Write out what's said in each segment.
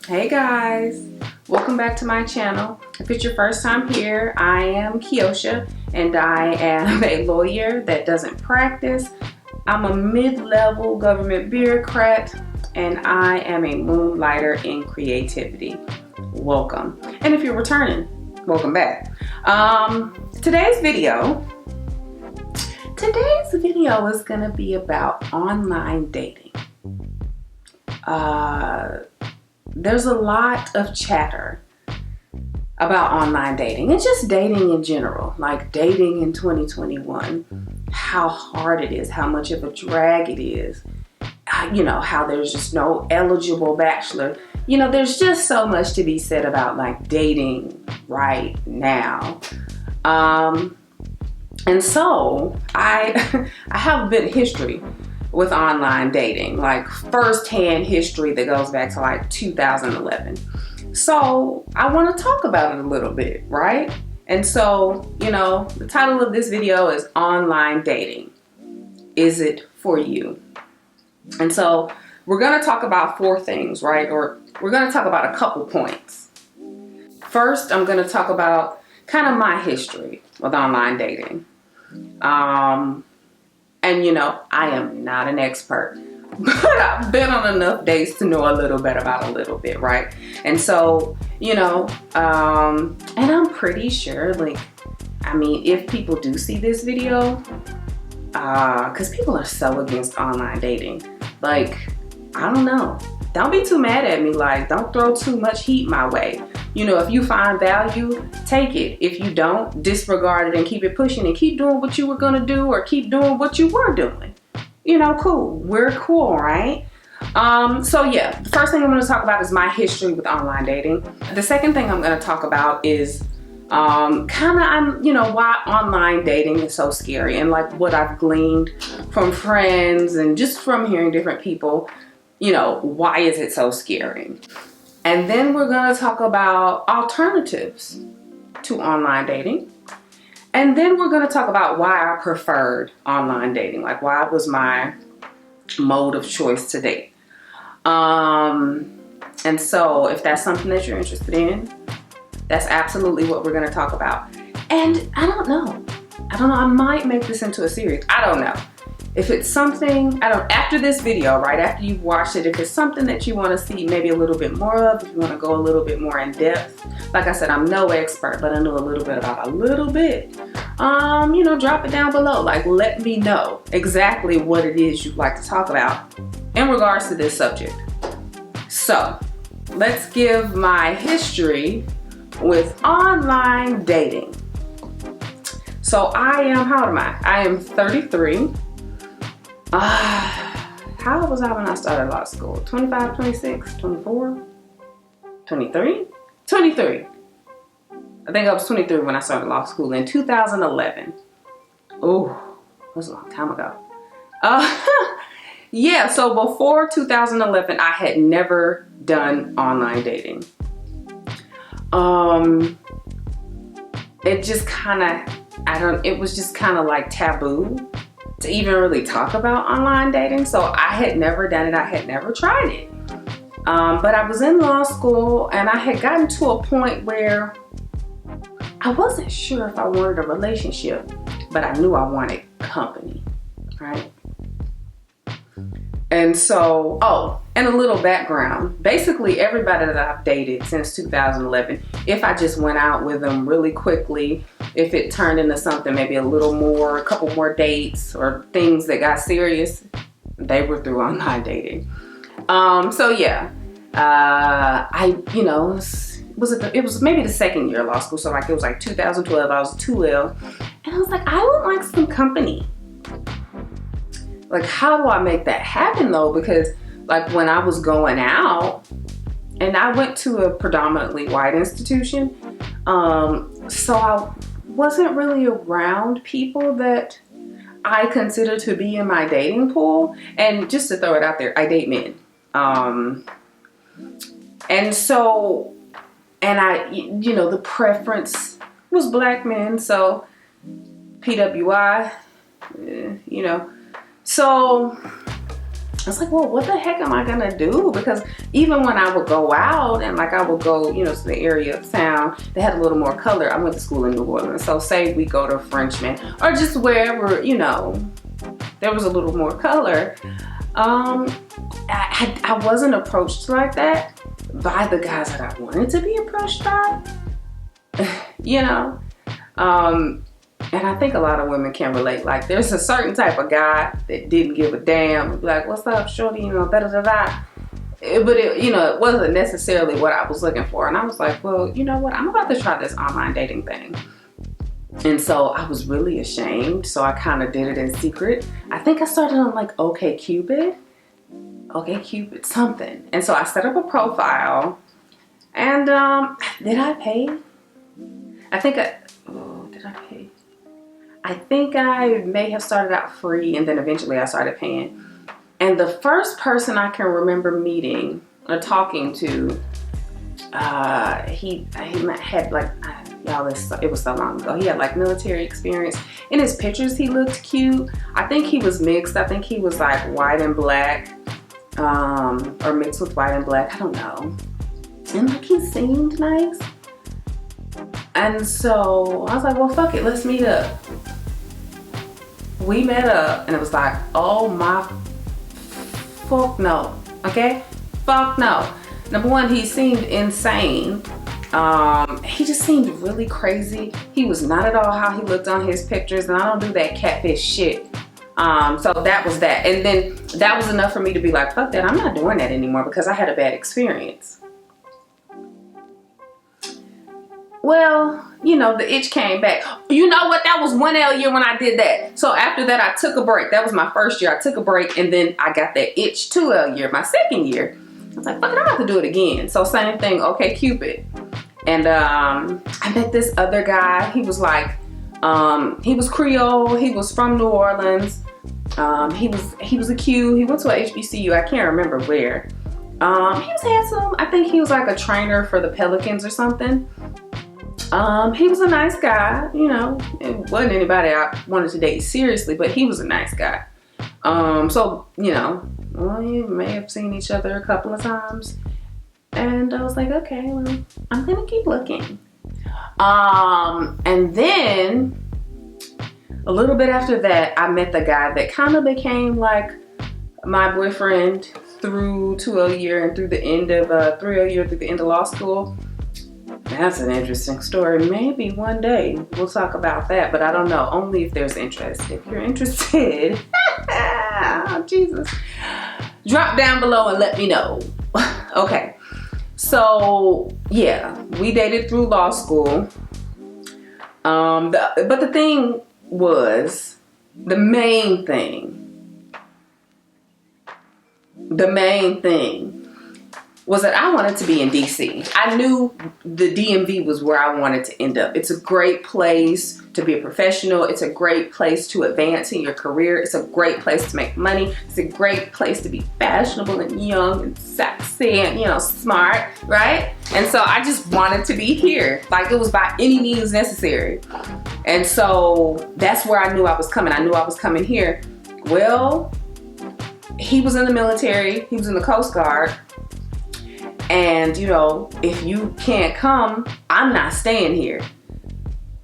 Hey guys, welcome back to my channel. If it's your first time here, I am Kiosha and I am a lawyer that doesn't practice. I'm a mid-level government bureaucrat and I am a moonlighter in creativity. Welcome. And if you're returning, welcome back. Today's video is gonna be about online dating. There's a lot of chatter about online dating and just dating in general, like dating in 2021, how hard it is, how much of a drag it is, how there's just no eligible bachelor. There's just so much to be said about like dating right now. And so I have a bit of history with online dating, like first-hand history that goes back to like 2011. So I want to talk about it a little bit, right? And so, the title of this video is Online Dating. Is it for you? And so we're going to talk about four things, right? Or we're going to talk about a couple points. First, I'm going to talk about kind of my history with online dating. And I am not an expert, but I've been on enough dates to know a little bit about a little bit, right? And so, and I'm pretty sure, if people do see this video, because people are so against online dating, I don't know. Don't be too mad at me. Don't throw too much heat my way. If you find value, take it. If you don't, disregard it and keep it pushing and keep doing what you were going to do or keep doing what you were doing. Cool. We're cool, right? So yeah, the first thing I'm going to talk about is my history with online dating. The second thing I'm going to talk about is why online dating is so scary and what I've gleaned from friends and just from hearing different people. Why is it so scary? And then we're going to talk about alternatives to online dating. And then we're going to talk about why I preferred online dating, why it was my mode of choice to date. And so if that's something that you're interested in, that's absolutely what we're going to talk about. And I don't know, I might make this into a series. I don't know. If it's something, after this video, right after you've watched it, if it's something that you want to see maybe a little bit more of, if you want to go a little bit more in depth, like I said, I'm no expert, but I know a little bit about a little bit. Drop it down below. Let me know exactly what it is you'd like to talk about in regards to this subject. So let's give my history with online dating. So how old am I? I am 33. How old was I when I started law school? 25, 26, 24, 23? 23. I think I was 23 when I started law school in 2011. Oh, that was a long time ago. Yeah, so before 2011, I had never done online dating. It just it was just kind of like taboo to even really talk about online dating. So I had never done it. I had never tried it. But I was in law school and I had gotten to a point where I wasn't sure if I wanted a relationship, but I knew I wanted company, right? And so, and a little background. Basically, everybody that I've dated since 2011, if I just went out with them really quickly, if it turned into something, maybe a couple more dates or things that got serious, they were through online dating. So yeah, it was maybe the second year of law school. So it was 2012, I was 2L. And I was I would like some company. How do I make that happen though? Because when I was going out, and I went to a predominantly white institution, so I wasn't really around people that I consider to be in my dating pool. And just to throw it out there, I date men. And so, the preference was black men, so PWI, So was like, well, what the heck am I gonna do? Because even when I would go out and like I would go, you know, to the area of town, they had a little more color. I went to school in New Orleans. So say we go to Frenchman or just wherever, you know, there was a little more color. I wasn't approached like that by the guys that I wanted to be approached by, you know. And I think a lot of women can relate. Like, there's a certain type of guy that didn't give a damn. Like, what's up, shorty? You know, da-da-da-da. But, you know, it wasn't necessarily what I was looking for. And I was like, well, you know what? I'm about to try this online dating thing. And so I was really ashamed. So I kind of did it in secret. I think I started on like OkCupid, something. And so I set up a profile. And did I pay? Did I pay? I think I may have started out free and then eventually I started paying. And the first person I can remember meeting or talking to, he had like, y'all, it was so long ago. He had like military experience. In his pictures, he looked cute. I think he was mixed. I think he was like white and black, or mixed with white and black. I don't know. And like he seemed nice. And so I was like, well, fuck it, let's meet up. We met up and it was like, oh my fuck no, okay? Fuck no. Number one, he seemed insane. He just seemed really crazy. He was not at all how he looked on his pictures, and I don't do that catfish shit. So that was that. And then that was enough for me to be like, fuck that, I'm not doing that anymore because I had a bad experience. Well, you know, the itch came back. You know what? That was 1L year when I did that. So after that, I took a break. That was my first year. I took a break and then I got that itch 2L year, my second year. I was like, fuck it, I'm about to do it again. So same thing, OkCupid. And I met this other guy. He was like, he was Creole. He was from New Orleans. He was a Q. He went to a HBCU. I can't remember where. He was handsome. I think he was like a trainer for the Pelicans or something. He was a nice guy, you know. It wasn't anybody I wanted to date seriously, but he was a nice guy. So, you know, well, you may have seen each other a couple of times. And I was like, okay, well, I'm gonna keep looking. And then a little bit after that, I met the guy that kind of became like my boyfriend through 2L year and through the end of 3L year through the end of law school. That's an interesting story. Maybe one day we'll talk about that, but I don't know. Only if there's interest. If you're interested, oh, Jesus, drop down below and let me know. Okay. So yeah, we dated through law school. But the thing was, the main thing was that I wanted to be in DC. I knew the DMV was where I wanted to end up. It's a great place to be a professional. It's a great place to advance in your career. It's a great place to make money. It's a great place to be fashionable and young and sexy and, you know, smart, right? And so I just wanted to be here. Like, it was by any means necessary. And so that's where I knew I was coming. I knew I was coming here. Well, he was in the military. He was in the Coast Guard. And, you know, if you can't come, I'm not staying here.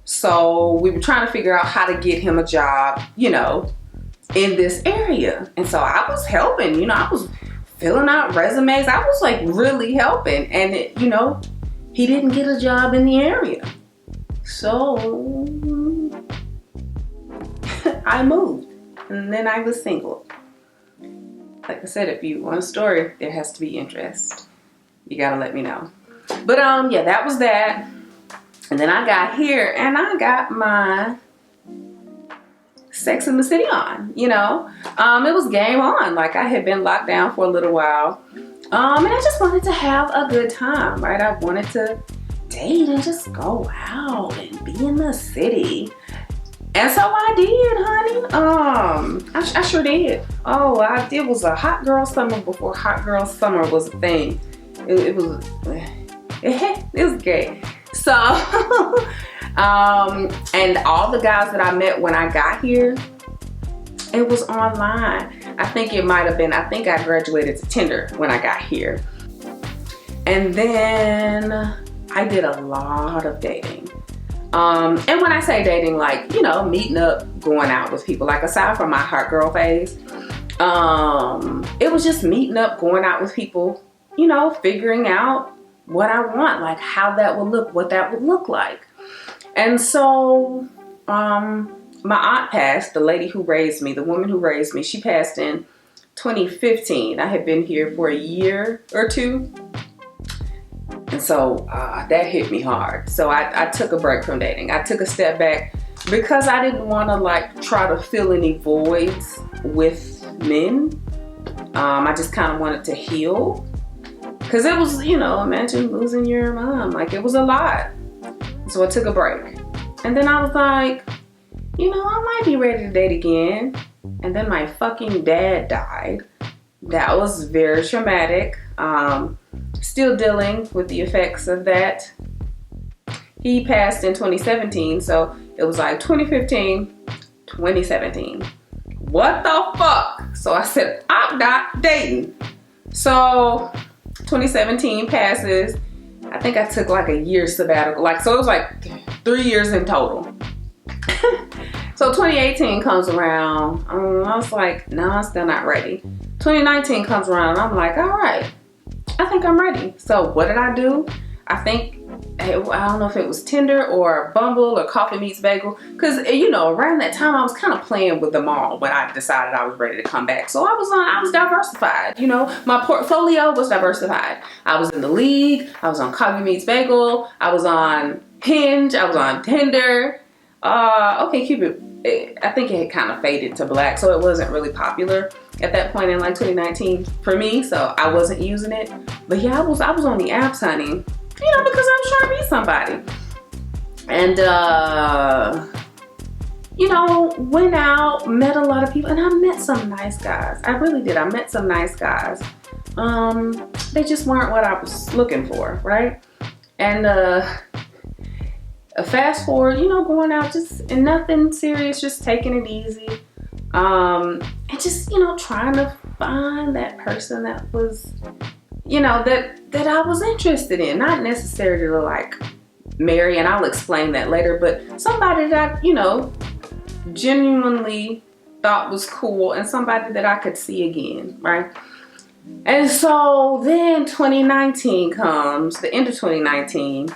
So we were trying to figure out how to get him a job, you know, in this area. And so I was helping, you know, I was filling out resumes. I was like really helping. And, you know, he didn't get a job in the area. So I moved. And then I was single. Like I said, if you want a story, there has to be interest. You gotta let me know. But yeah, that was that. And then I got here and I got my Sex in the City on, you know. It was game on. Like, I had been locked down for a little while. And I just wanted to have a good time, right? I wanted to date and just go out and be in the city. And so I did, honey. I sure did. Oh, it was a hot girl summer before hot girl summer was a thing. It was great. So, and all the guys that I met when I got here, it was online. I think it might have been, I think I graduated to Tinder when I got here. And then I did a lot of dating. And when I say dating, like, you know, meeting up, going out with people, like aside from my hot girl phase, it was just meeting up, going out with people, you know, figuring out what I want, like how that would look, what that would look like. And so, my aunt passed, the lady who raised me, the woman who raised me, she passed in 2015. I had been here for a year or two. And so that hit me hard. So I took a break from dating. I took a step back because I didn't want to like try to fill any voids with men. I just kind of wanted to heal. Because it was, you know, imagine losing your mom. Like, it was a lot. So I took a break. And then I was like, you know, I might be ready to date again. And then my fucking dad died. That was very traumatic. Still dealing with the effects of that. He passed in 2017. So it was like 2015, 2017. What the fuck? So I said, I'm not dating. So 2017 passes. I think I took like a year sabbatical. Like, so it was like 3 years in total. So 2018 comes around. I was like, no, I'm still not ready. 2019 comes around and I'm like, all right, I think I'm ready. So what did I do? I think, I don't know if it was Tinder or Bumble or Coffee Meets Bagel. Because, you know, around that time I was kind of playing with them all when I decided I was ready to come back. So I was diversified. You know, my portfolio was diversified. I was in the league. I was on Coffee Meets Bagel. I was on Hinge. I was on Tinder. Okay, Cupid, I think it had kind of faded to black. So it wasn't really popular at that point in like 2019 for me. So I wasn't using it. But yeah, I was on the apps, honey. You know, because I was trying to meet somebody. And, you know, went out, met a lot of people, and I met some nice guys. I really did. I met some nice guys. They just weren't what I was looking for, right? And, fast forward, you know, going out, just and nothing serious, just taking it easy. And just, you know, trying to find that person that was, you know, that I was interested in. Not necessarily to like marry, and I'll explain that later, but somebody that I, you know, genuinely thought was cool and somebody that I could see again, right? And so then 2019 comes, the end of 2019,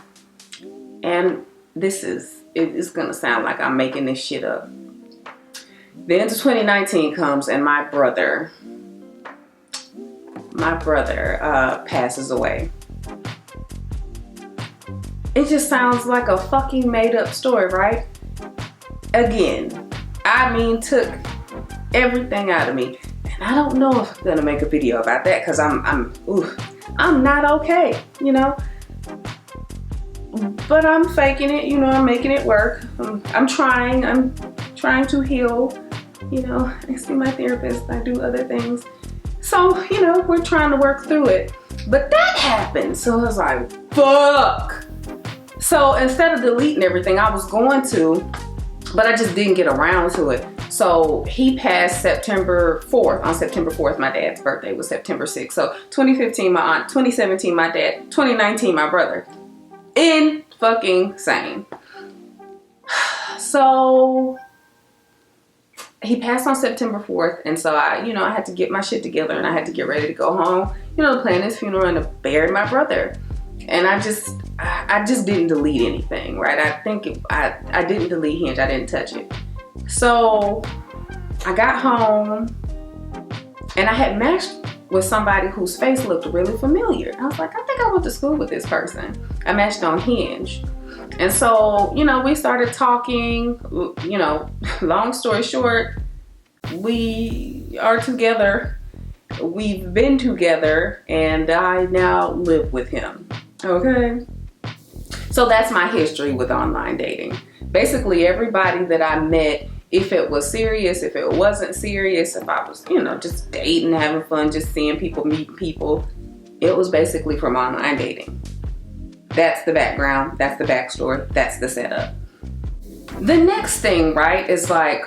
and it's gonna sound like I'm making this shit up. The end of 2019 comes and my brother passes away. It just sounds like a fucking made up story, right? Again, I mean, took everything out of me. And I don't know if I'm gonna make a video about that because I'm not okay, you know? But I'm faking it, you know, I'm making it work. I'm trying to heal, you know. I see my therapist, I do other things. So, you know, we're trying to work through it. But that happened, so I was like, fuck. So instead of deleting everything, I was going to, but I just didn't get around to it. So he passed September 4th. On September 4th, my dad's birthday was September 6th. So 2015, my aunt, 2017, my dad, 2019, my brother. In fucking sane. So he passed on September 4th, and so I had to get my shit together and I had to get ready to go home, you know, to plan his funeral and to bury my brother. And I just didn't delete anything, right? I didn't delete Hinge, I didn't touch it. So I got home and I had matched with somebody whose face looked really familiar. I was like, I think I went to school with this person. I matched on Hinge. And so, you know, we started talking, you know, long story short, we are together. We've been together and I now live with him. Okay. So that's my history with online dating. Basically everybody that I met, if it was serious, if it wasn't serious, if I was, you know, just dating, having fun, just seeing people, meeting people, it was basically from online dating. That's the background, that's the backstory, that's the setup. The next thing, right, is like,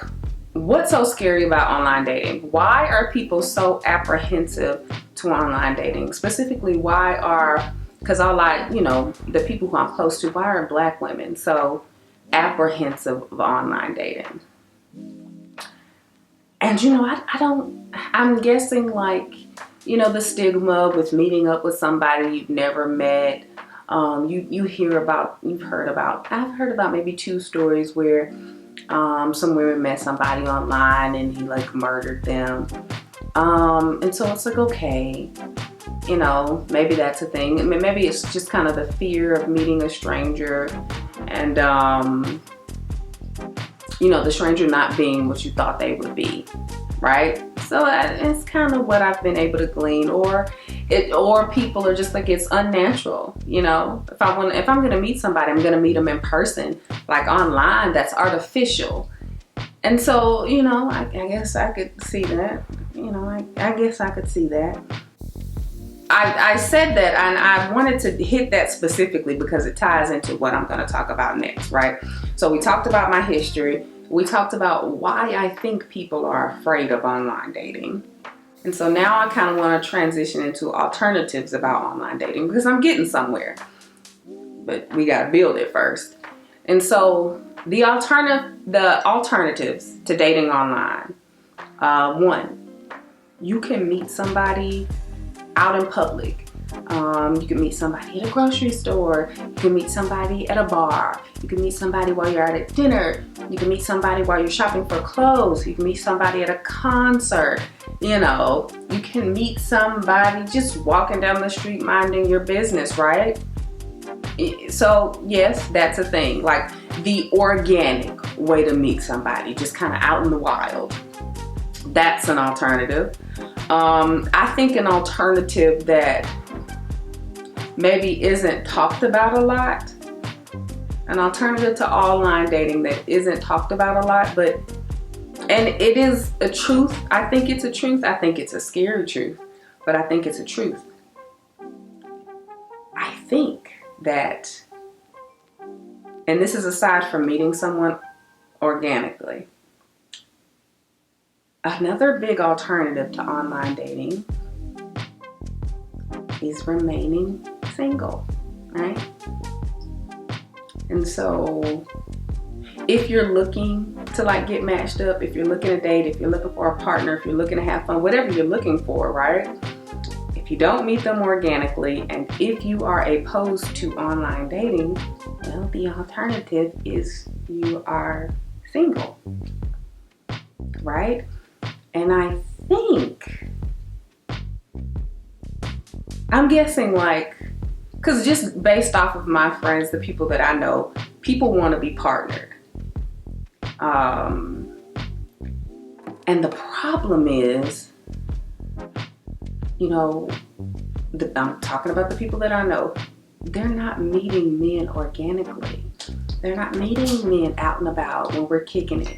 what's so scary about online dating? Why are people so apprehensive to online dating? Specifically, because the people who I'm close to, why are Black women so apprehensive of online dating? And I'm guessing the stigma with meeting up with somebody you've never met. I've heard about maybe 2 stories where some women met somebody online and he murdered them. And so it's okay, maybe that's a thing. I mean, maybe it's just kind of the fear of meeting a stranger and, the stranger not being what you thought they would be, right? So it's kind of what I've been able to glean, or people are just it's unnatural, If I'm going to meet somebody, I'm going to meet them in person. Online, that's artificial. And so, I guess I could see that. I guess I could see that. I said that, and I wanted to hit that specifically because it ties into what I'm going to talk about next, right? So we talked about my history. We talked about why I think people are afraid of online dating. And so now I kind of want to transition into alternatives about online dating because I'm getting somewhere. But we got to build it first. And so the alternatives to dating online. 1, you can meet somebody out in public. You can meet somebody at a grocery store. You can meet somebody at a bar. You can meet somebody while you're out at dinner. You can meet somebody while you're shopping for clothes. You can meet somebody at a concert. You can meet somebody just walking down the street minding your business, right? So yes, that's a thing. The organic way to meet somebody, just kind of out in the wild. That's an alternative. I think an alternative that maybe isn't talked about a lot, an alternative to online dating that isn't talked about a lot, and it is a truth. I think it's a truth. I think it's a scary truth, but I think it's a truth. I think that, and this is aside from meeting someone organically, another big alternative to online dating is remaining single, right? And so if you're looking to get matched up, if you're looking to date, if you're looking for a partner, if you're looking to have fun, whatever you're looking for, right? If you don't meet them organically, and if you are opposed to online dating, well, the alternative is you are single, right? And I think, I'm guessing because just based off of my friends, the people that I know, people want to be partnered. And the problem is, I'm talking about the people that I know, they're not meeting men organically. They're not meeting men out and about when we're kicking it.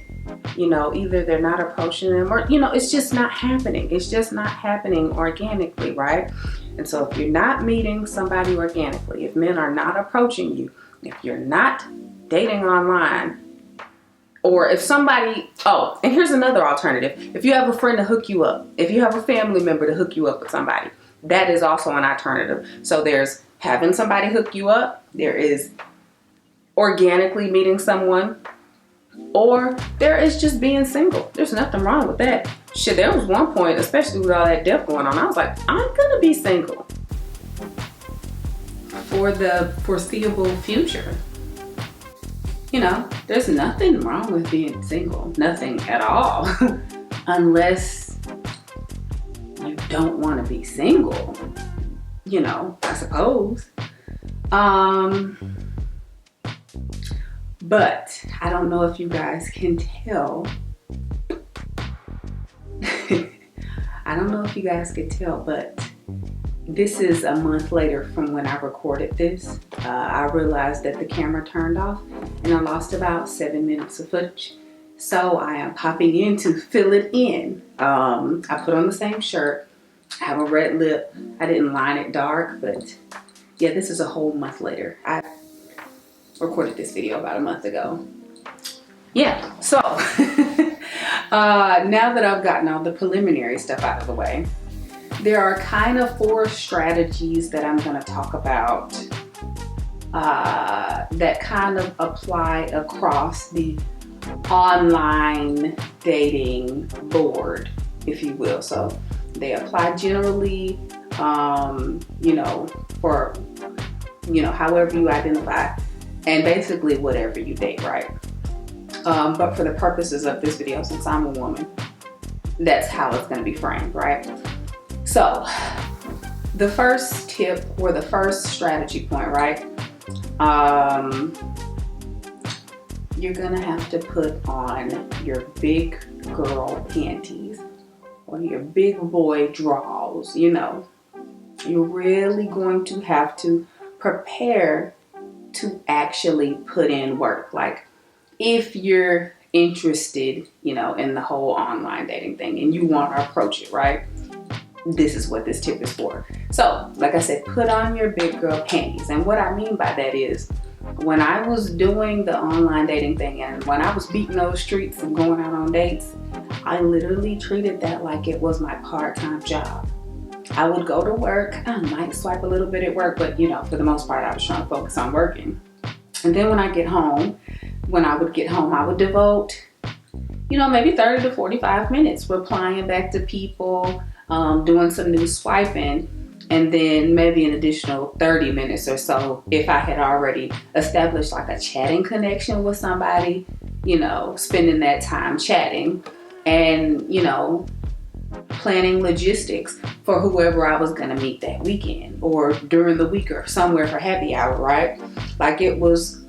Either they're not approaching them or, it's just not happening. It's just not happening organically, right? And so if you're not meeting somebody organically, if men are not approaching you, if you're not dating online, or if somebody, and here's another alternative. If you have a friend to hook you up, if you have a family member to hook you up with somebody, that is also an alternative. So there's having somebody hook you up, there is organically meeting someone, or there is just being single. There's nothing wrong with that. Shit, there was one point, especially with all that death going on, I was like, I'm gonna be single for the foreseeable future. There's nothing wrong with being single. Nothing at all. Unless you don't want to be single, I suppose. But I don't know if you guys can tell. I don't know if you guys could tell, but this is a month later from when I recorded this. I realized that the camera turned off and I lost about 7 minutes of footage. So I am popping in to fill it in. I put on the same shirt. I have a red lip. I didn't line it dark, but yeah, this is a whole month later. I recorded this video about a month ago. Yeah, so Now that I've gotten all the preliminary stuff out of the way, there are kind of 4 strategies that I'm going to talk about that kind of apply across the online dating board, if you will. So they apply generally, for, however you identify, and basically whatever you date, right? But for the purposes of this video, since I'm a woman, that's how it's going to be framed, right? So the first tip or the first strategy point, right? You're going to have to put on your big girl panties or your big boy drawers, You're really going to have to prepare to actually put in work. Like, if you're interested, in the whole online dating thing and you want to approach it, right? This is what this tip is for. So, like I said, put on your big girl panties. And what I mean by that is, when I was doing the online dating thing and when I was beating those streets and going out on dates, I literally treated that like it was my part-time job. I would go to work, I might swipe a little bit at work, but for the most part, I was trying to focus on working. And then when I would get home, I would devote, maybe 30 to 45 minutes replying back to people, doing some new swiping, and then maybe an additional 30 minutes or so if I had already established like a chatting connection with somebody, spending that time chatting and, planning logistics for whoever I was going to meet that weekend or during the week or somewhere for happy hour, right? Like, it was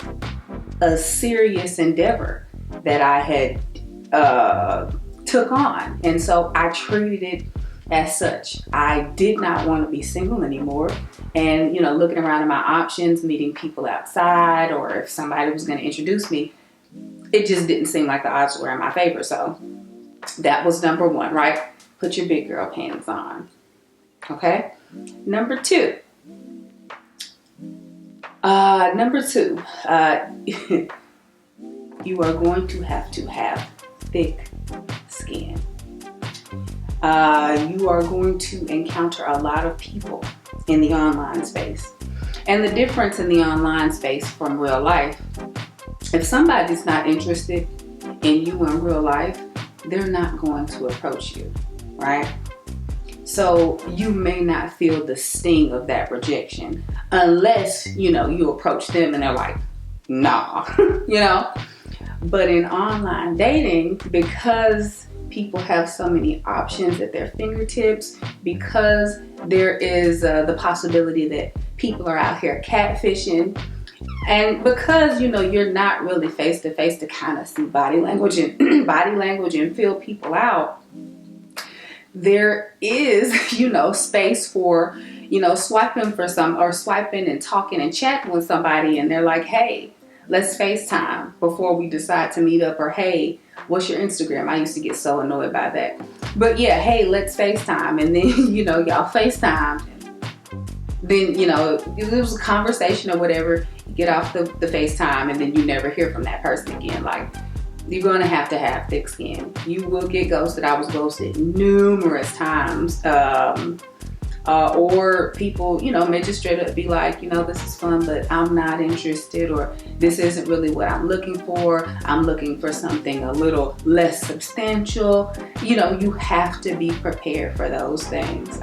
a serious endeavor that I had took on. And so I treated it as such. I did not want to be single anymore. And, looking around at my options, meeting people outside, or if somebody was going to introduce me, it just didn't seem like the odds were in my favor. So that was number 1, right? Put your big girl pants on. Okay. Number 2, you are going to have thick skin. You are going to encounter a lot of people in the online space. And the difference in the online space from real life, if somebody's not interested in you in real life, they're not going to approach you, right? So you may not feel the sting of that rejection unless, you approach them and they're like, nah, But in online dating, because people have so many options at their fingertips, because there is the possibility that people are out here catfishing, and because you're not really face to face to kind of see body language and feel people out, there is space for swiping and talking and chatting with somebody, and they're like, hey, let's FaceTime before we decide to meet up, or hey, what's your Instagram? I used to get so annoyed by that. But yeah, hey, let's FaceTime. And then, y'all FaceTime. Then, it was a conversation or whatever. You get off the FaceTime and then you never hear from that person again. Like, you're going to have thick skin. You will get ghosted. I was ghosted numerous times. Or people, may just straight up be like, this is fun, but I'm not interested, or this isn't really what I'm looking for. I'm looking for something a little less substantial. You have to be prepared for those things.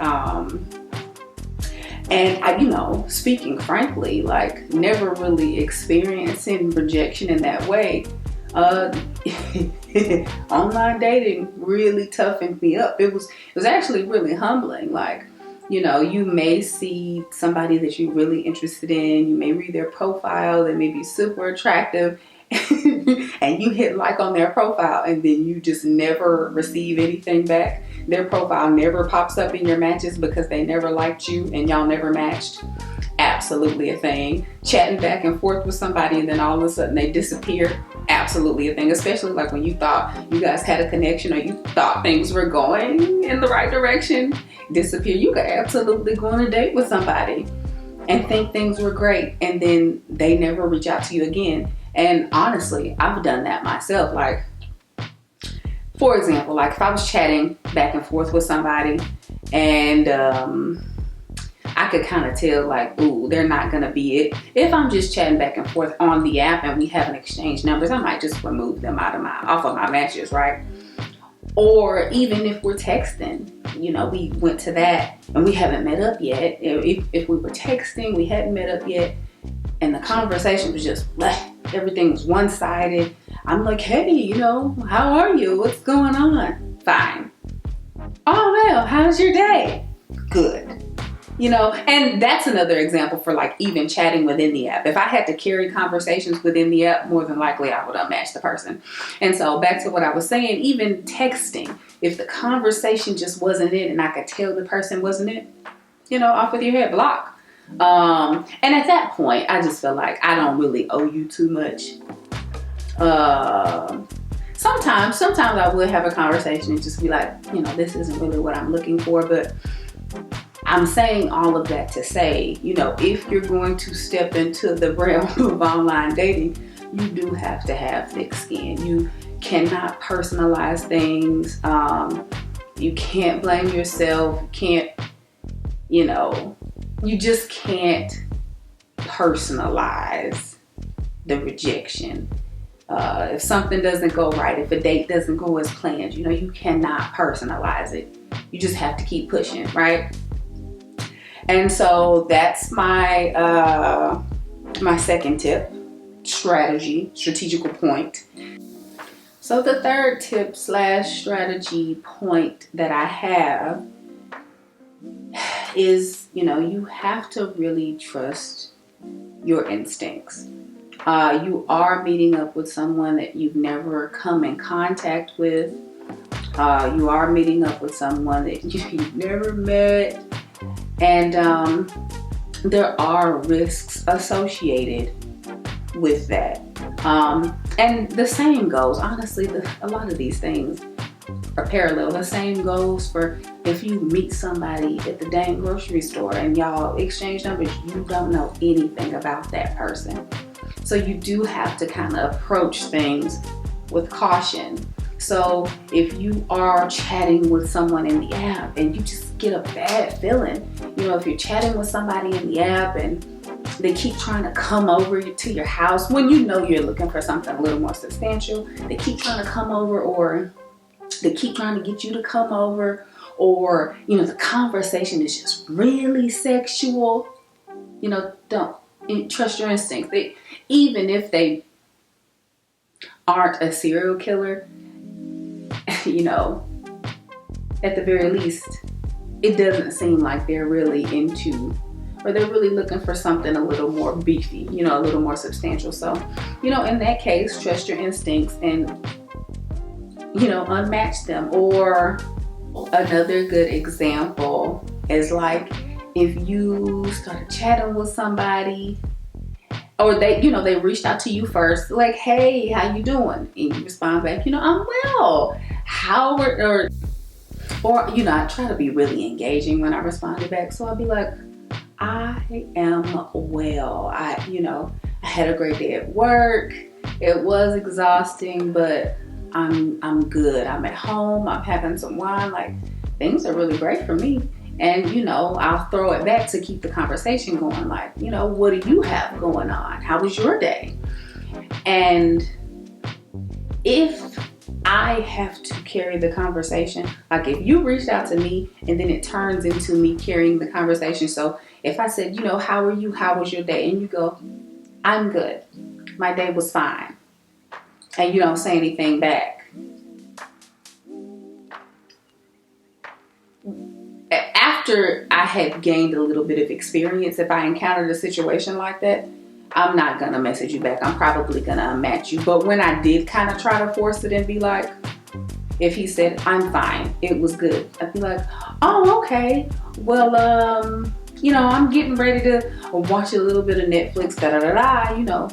And I, speaking frankly, like, never really experiencing rejection in that way. Online dating really toughened me up. It was actually really humbling. Like, you may see somebody that you're really interested in. You may read their profile. They may be super attractive. And you hit like on their profile, and then you just never receive anything back. Their profile never pops up in your matches because they never liked you and y'all never matched. Absolutely a thing. Chatting back and forth with somebody and then all of a sudden they disappear. Absolutely a thing. Especially like when you thought you guys had a connection or you thought things were going in the right direction. Disappear. You could absolutely go on a date with somebody and think things were great, and then they never reach out to you again. And honestly, I've done that myself. Like, for example, like if I was chatting back and forth with somebody and I could kind of tell like, ooh, they're not gonna be it. If I'm just chatting back and forth on the app and we haven't exchanged numbers, I might just remove them off of my matches, right? Or even if we're texting, you know, we went to that and we haven't met up yet. If we were texting, we hadn't met up yet, and the conversation was just everything was one-sided. I'm like, hey, you know, how are you? What's going on? Fine. Oh, well, how's your day? Good. You know, and that's another example for like even chatting within the app. If I had to carry conversations within the app, more than likely I would unmatch the person. And so back to what I was saying, even texting, if the conversation just wasn't it and I could tell the person wasn't it, you know, off with your head, block. And at that point, I just feel like I don't really owe you too much. Sometimes I would have a conversation and just be like, you know, this isn't really what I'm looking for, but I'm saying all of that to say, you know, if you're going to step into the realm of online dating, you do have to have thick skin. You cannot personalize things. You can't blame yourself. You can't, you know, you just can't personalize the rejection. If something doesn't go right, if a date doesn't go as planned, you know, you cannot personalize it. You just have to keep pushing, right? And so that's my my second tip, strategical point. So the third tip / strategy point that I have is, you know, you have to really trust your instincts. You are meeting up with someone that you've never come in contact with. You are meeting up with someone that you've never met. And there are risks associated with that. And the same goes, honestly, a lot of these things are parallel. The same goes for if you meet somebody at the dang grocery store and y'all exchange numbers, you don't know anything about that person. So you do have to kind of approach things with caution. So if you are chatting with someone in the app and you just get a bad feeling, you know, if you're chatting with somebody in the app and they keep trying to come over to your house when you know you're looking for something a little more substantial, they keep trying to come over, or they keep trying to get you to come over, or, you know, the conversation is just really sexual, you know, don't trust your instincts. Even if they aren't a serial killer, you know, at the very least, it doesn't seem like they're really into, or they're really looking for something a little more beefy, you know, a little more substantial. So, you know, in that case, trust your instincts and, you know, unmatch them. Or another good example is like if you started chatting with somebody, or they, you know, they reached out to you first, like, hey, how you doing? And you respond back, you know, I'm well. How or you know, I try to be really engaging when I responded back. So I'll be like, I am well. You know, I had a great day at work. It was exhausting, but I'm good. I'm at home. I'm having some wine. Like, things are really great for me. And, you know, I'll throw it back to keep the conversation going. Like, you know, what do you have going on? How was your day? And if I have to carry the conversation, like if you reached out to me and then it turns into me carrying the conversation. So if I said, you know, how are you? How was your day? And you go, I'm good. My day was fine. And you don't say anything back. After I had gained a little bit of experience, if I encountered a situation like that, I'm not gonna message you back. I'm probably gonna unmatch you. But when I did kind of try to force it and be like, if he said, I'm fine, it was good, I'd be like, oh, okay. Well, you know, I'm getting ready to watch a little bit of Netflix, you know.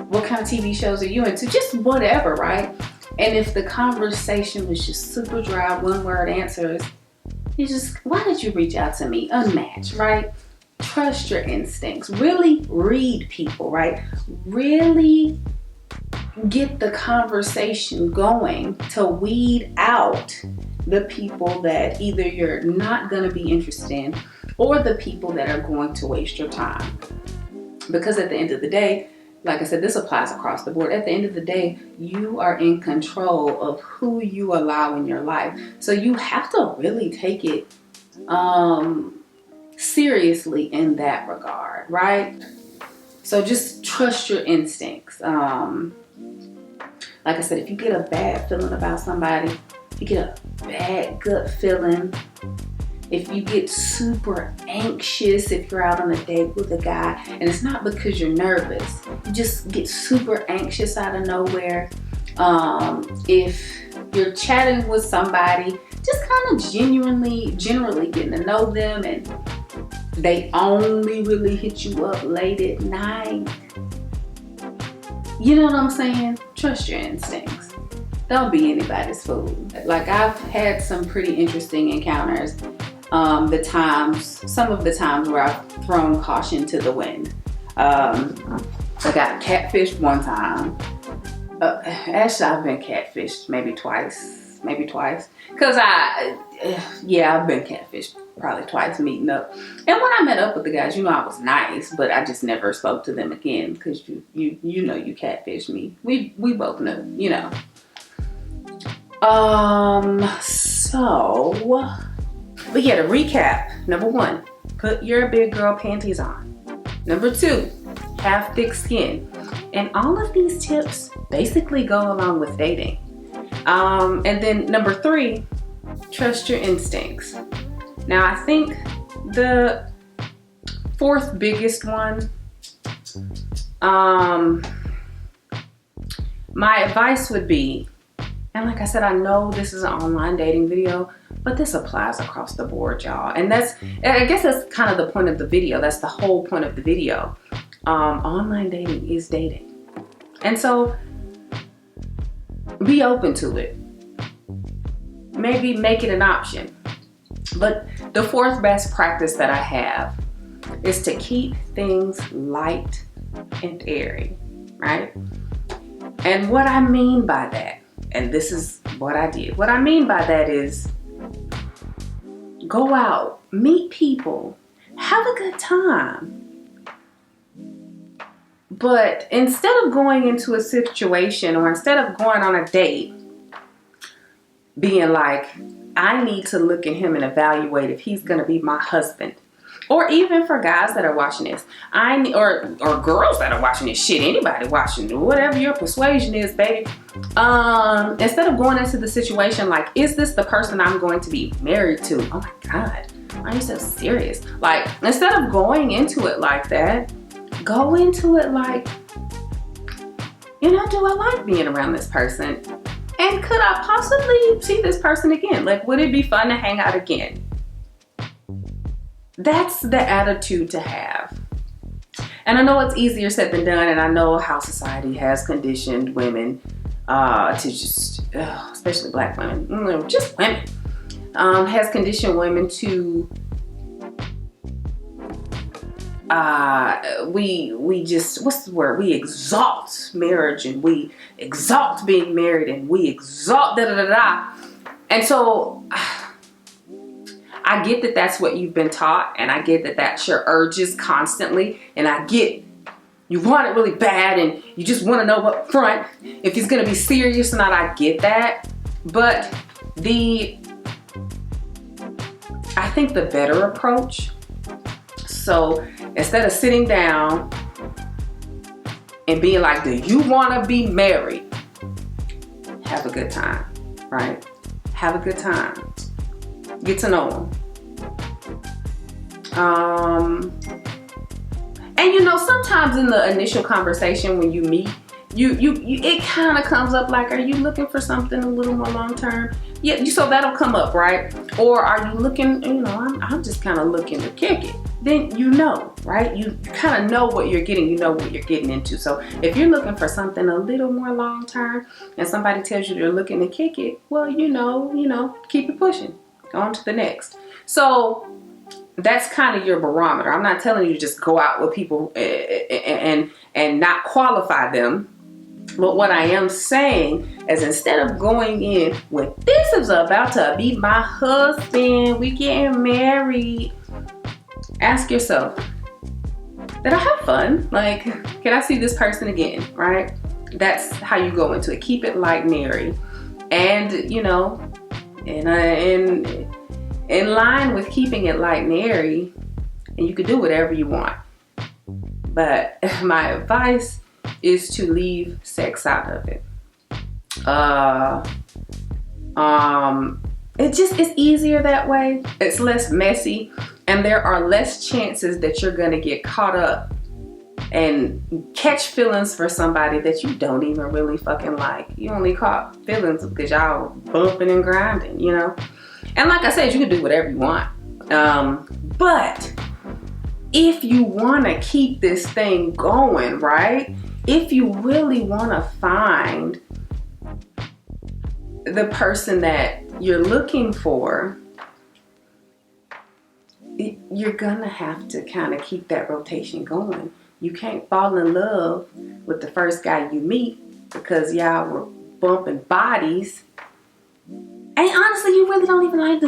What kind of TV shows are you into? Just whatever, right? And if the conversation was just super dry, one word answers, you just, why did you reach out to me? Unmatch, right? Trust your instincts. Really read people, right? Really get the conversation going to weed out the people that either you're not going to be interested in or the people that are going to waste your time. Because at the end of the day, like I said, this applies across the board. At the end of the day, you are in control of who you allow in your life. So you have to really take it seriously in that regard, right? So just trust your instincts. Like I said, if you get a bad feeling about somebody, if you get a bad gut feeling, if you get super anxious if you're out on a date with a guy, and it's not because you're nervous, you just get super anxious out of nowhere. If you're chatting with somebody, just kind of generally getting to know them, and they only really hit you up late at night. You know what I'm saying? Trust your instincts. Don't be anybody's fool. Like, I've had some pretty interesting encounters. Some of the times where I've thrown caution to the wind. I got catfished one time. Actually, I've been catfished maybe twice. Cause I've been catfished probably twice meeting up. And when I met up with the guys, I was nice, but I just never spoke to them again because you catfished me. We both know, But yeah, to recap, number 1, put your big girl panties on. Number 2, have thick skin. And all of these tips basically go along with dating. And then number 3, trust your instincts. Now, I think the 4th biggest one, my advice would be, and like I said, I know this is an online dating video, but this applies across the board, y'all. And I guess that's kind of the point of the video. That's the whole point of the video. Online dating is dating. And so be open to it. Maybe make it an option. But the 4th best practice that I have is to keep things light and airy, right? And what I mean by that, and this is what I did. What I mean by that is go out, meet people, have a good time. But instead of going into a situation, or instead of going on a date, being like, I need to look at him and evaluate if he's going to be my husband. Or even for guys that are watching this, or girls that are watching this, shit, anybody watching, whatever your persuasion is, baby. Instead of going into the situation like, is this the person I'm going to be married to? Oh my God, why are you so serious? Like, instead of going into it like that, go into it like, do I like being around this person? And could I possibly see this person again? Like, would it be fun to hang out again? That's the attitude to have. And I know it's easier said than done, and I know how society has conditioned women to just, especially black women, just women, has conditioned women to, we just, what's the word? We exalt marriage, and we exalt being married, and we exalt da-da-da-da. And so I get that that's what you've been taught, and I get that that's your urges constantly, and I get you want it really bad, and you just want to know up front if he's going to be serious or not. I get that, but I think the better approach, so instead of sitting down and being like, do you want to be married? Have a good time, right? Have a good time. Get to know them. And sometimes in the initial conversation when you meet, it kind of comes up like, are you looking for something a little more long term? Yeah, so that'll come up, right? Or are you looking, I'm just kind of looking to kick it. Then right? You kind of know what you're getting, you know what you're getting into. So if you're looking for something a little more long term and somebody tells you they're looking to kick it, well, keep it pushing. On to the next. So that's kind of your barometer. I'm not telling you to just go out with people and not qualify them. But what I am saying is, instead of going in with, this is about to be my husband, we getting married, ask yourself, did I have fun? Like, can I see this person again, right? That's how you go into it. Keep it light and airy. And, you know, in line with keeping it light and airy, and you can do whatever you want. But my advice is to leave sex out of it. It's easier that way. It's less messy, and there are less chances that you're gonna get caught up and catch feelings for somebody that you don't even really fucking like. You only caught feelings because y'all bumping and grinding, you know? And like I said, you can do whatever you want. But if you wanna keep this thing going, right? If you really wanna find the person that you're looking for, you're gonna have to kind of keep that rotation going. You can't fall in love with the first guy you meet because y'all were bumping bodies. And honestly, you really don't even like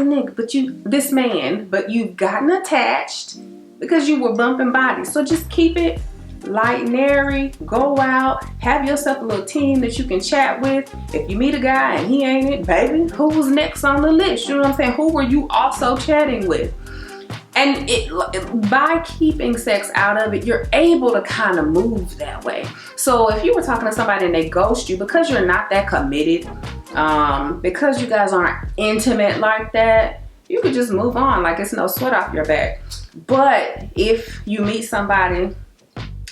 this man, but you've gotten attached because you were bumping bodies. So just keep it light and airy. Go out, have yourself a little team that you can chat with. If you meet a guy and he ain't it, baby, who's next on the list? You know what I'm saying? Who were you also chatting with? And by keeping sex out of it, you're able to kind of move that way. So if you were talking to somebody and they ghost you because you're not that committed, because you guys aren't intimate like that, you could just move on like it's no sweat off your back. But if you meet somebody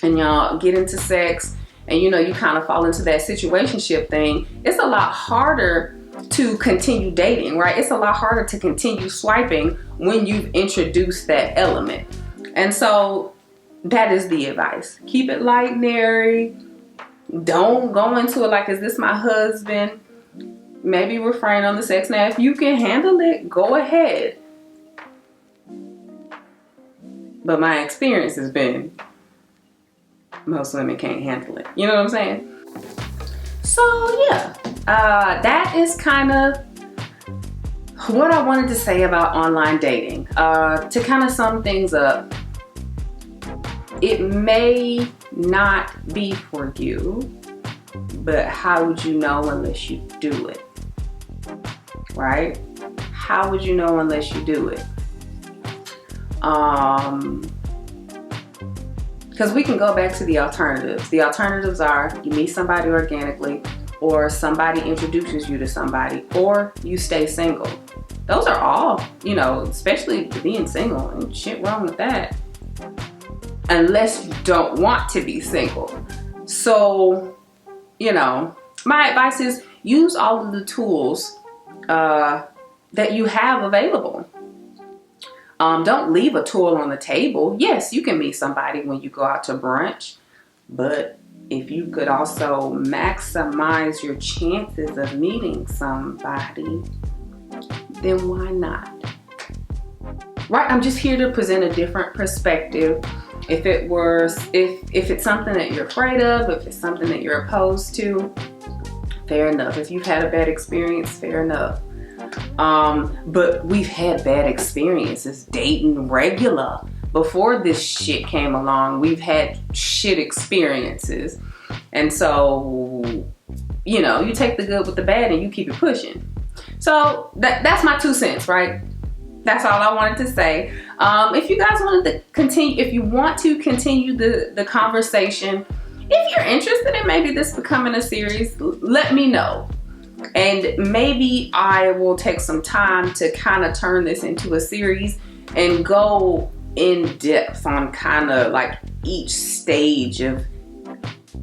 and y'all get into sex and you know you kind of fall into that situationship thing, it's a lot harder to continue dating, right? It's a lot harder to continue swiping when you've introduced that element. And so that is the advice. Keep it light and airy. Don't go into it like, is this my husband? Maybe refrain on the sex. Now, if you can handle it, go ahead. But my experience has been most women can't handle it. You know what I'm saying? So yeah, that is kind of what I wanted to say about online dating. To kind of sum things up, it may not be for you, but how would you know unless you do it? Right? How would you know unless you do it? Because we can go back to the alternatives. The alternatives are you meet somebody organically, or somebody introduces you to somebody, or you stay single. Those are all, you know, especially being single, and shit wrong with that. Unless you don't want to be single. So, you know, my advice is use all of the tools that you have available. Don't leave a tool on the table. Yes, you can meet somebody when you go out to brunch, but if you could also maximize your chances of meeting somebody, then why not? Right? I'm just here to present a different perspective. If it's something that you're afraid of, if it's something that you're opposed to, fair enough. If you've had a bad experience, fair enough. But we've had bad experiences dating regular. Before this shit came along, we've had shit experiences. And so, you know, you take the good with the bad and you keep it pushing. So that's my 2 cents, right? That's all I wanted to say. If you guys wanted to continue, if you want to continue the conversation, if you're interested in maybe this becoming a series, let me know. And maybe I will take some time to kind of turn this into a series and go in depth on kind of like each stage of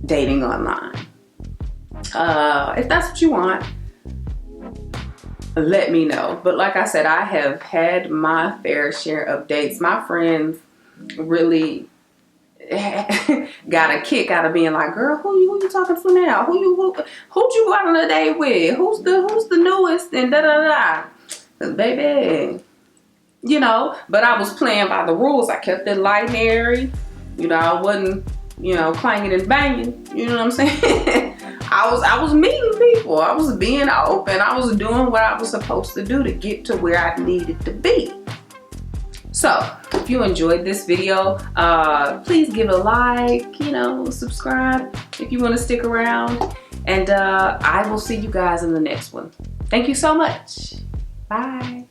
dating online. If that's what you want, let me know. But like I said, I have had my fair share of dates. My friends really got a kick out of being like, girl, who you talking to now? Who'd you go out on a date with? Who's the newest? And da. Baby, you know, but I was playing by the rules. I kept it light and airy. You know, I wasn't, you know, clanging and banging. You know what I'm saying? I was meeting people. I was being open. I was doing what I was supposed to do to get to where I needed to be. So if you enjoyed this video, please give it a like, you know, subscribe if you want to stick around. And I will see you guys in the next one. Thank you so much. Bye.